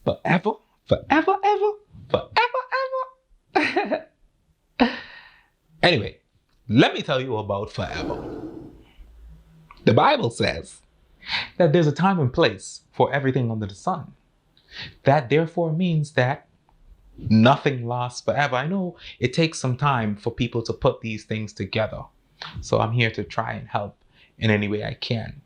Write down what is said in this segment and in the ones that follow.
Forever, forever, ever, forever, ever. Anyway, let me tell you about forever. The Bible says that there's a time and place for everything under the sun. That therefore means that nothing lasts forever. I know it takes some time for people to put these things together. So I'm here to try and help in any way I can.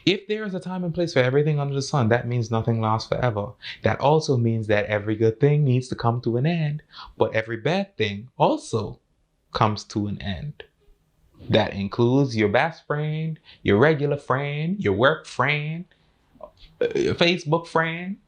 If there is a time and place for everything under the sun, that means nothing lasts forever. That also means that every good thing needs to come to an end, but every bad thing also comes to an end. That includes your best friend, your regular friend, your work friend, your Facebook friend,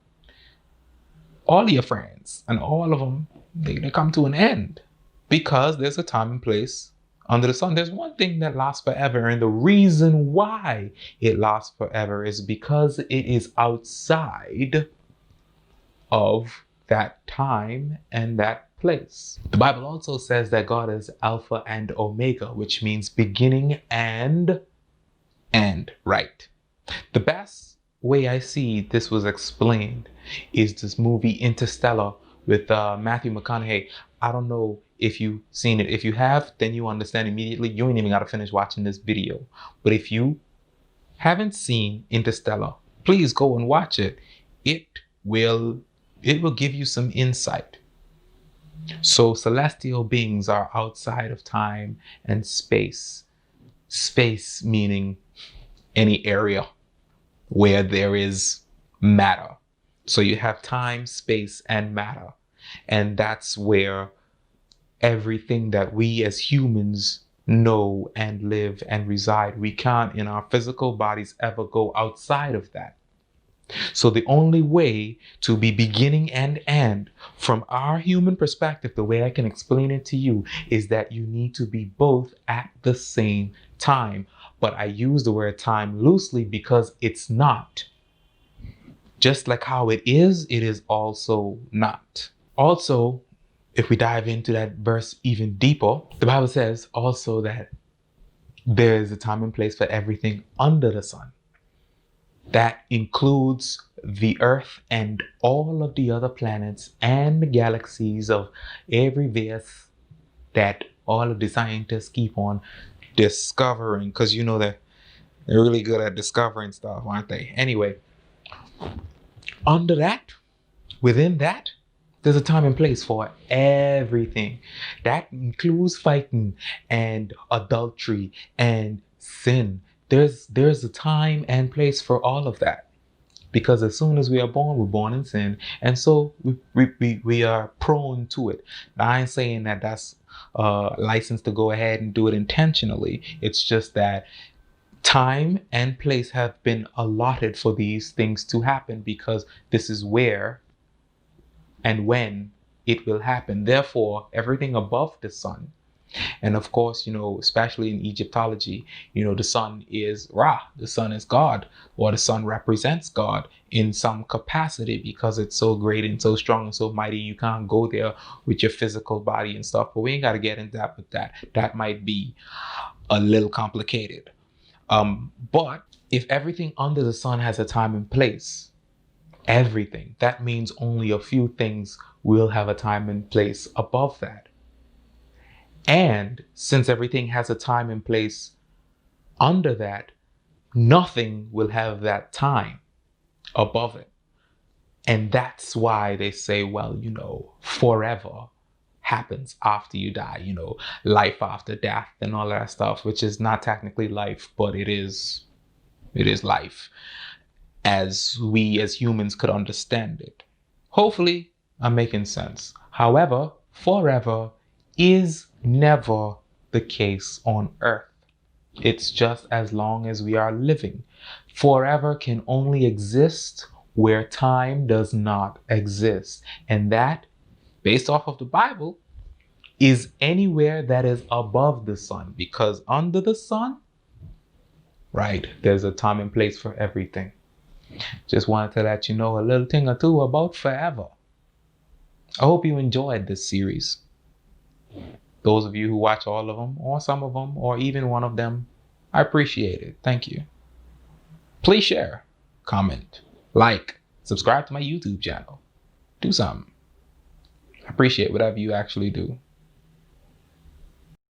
all your friends, and all of them, they come to an end because there's a time and place under the sun. There's one thing that lasts forever, and the reason why it lasts forever is because it is outside of that time and that place. The Bible also says that God is Alpha and Omega, which means beginning and end, right? The best way I see this was explained is this movie Interstellar with Matthew McConaughey. I don't know if you've seen it. If you have, then you understand immediately. You ain't even got to finish watching this video. But if you haven't seen Interstellar, please go and watch it. It will give you some insight. So celestial beings are outside of time and space. Space meaning any area where there is matter. So you have time, space, and matter. And that's where everything that we as humans know and live and reside, we can't in our physical bodies ever go outside of that. So the only way to be beginning and end from our human perspective, the way I can explain it to you, is that you need to be both at the same time. But I use the word time loosely because it's not. Just like how it is also not. Also, if we dive into that verse even deeper, the Bible says also that there is a time and place for everything under the sun. That includes the Earth and all of the other planets and the galaxies of every verse that all of the scientists keep on discovering, because you know that they're really good at discovering stuff, aren't they? Anyway, under that, within that, there's a time and place for everything. That includes fighting and adultery and sin. There's a time and place for all of that. Because as soon as we are born, we're born in sin. And so we are prone to it. Now, I ain't saying that that's license to go ahead and do it intentionally. It's just that time and place have been allotted for these things to happen because this is where and when it will happen. Therefore, everything above the sun, and of course, especially in Egyptology, the sun is Ra, the sun is God, or the sun represents God in some capacity because it's so great and so strong and so mighty. You can't go there with your physical body and stuff, but we ain't got to get into that with that. That might be a little complicated. But if everything under the sun has a time and place, everything, that means only a few things will have a time and place above that. And since everything has a time and place under that, nothing will have that time above it. And that's why they say, well, forever happens after you die, life after death and all that stuff, which is not technically life, but it is life as we as humans could understand it. Hopefully I'm making sense. However, forever is never the case on earth. It's just as long as we are living. Forever can only exist where time does not exist. And that, based off of the Bible, is anywhere that is above the sun. Because under the sun, right, there's a time and place for everything. Just wanted to let you know a little thing or two about forever. I hope you enjoyed this series. Those of you who watch all of them, or some of them, or even one of them, I appreciate it. Thank you. Please share, comment, like, Subscribe to my YouTube channel. Do something. I appreciate whatever you actually do.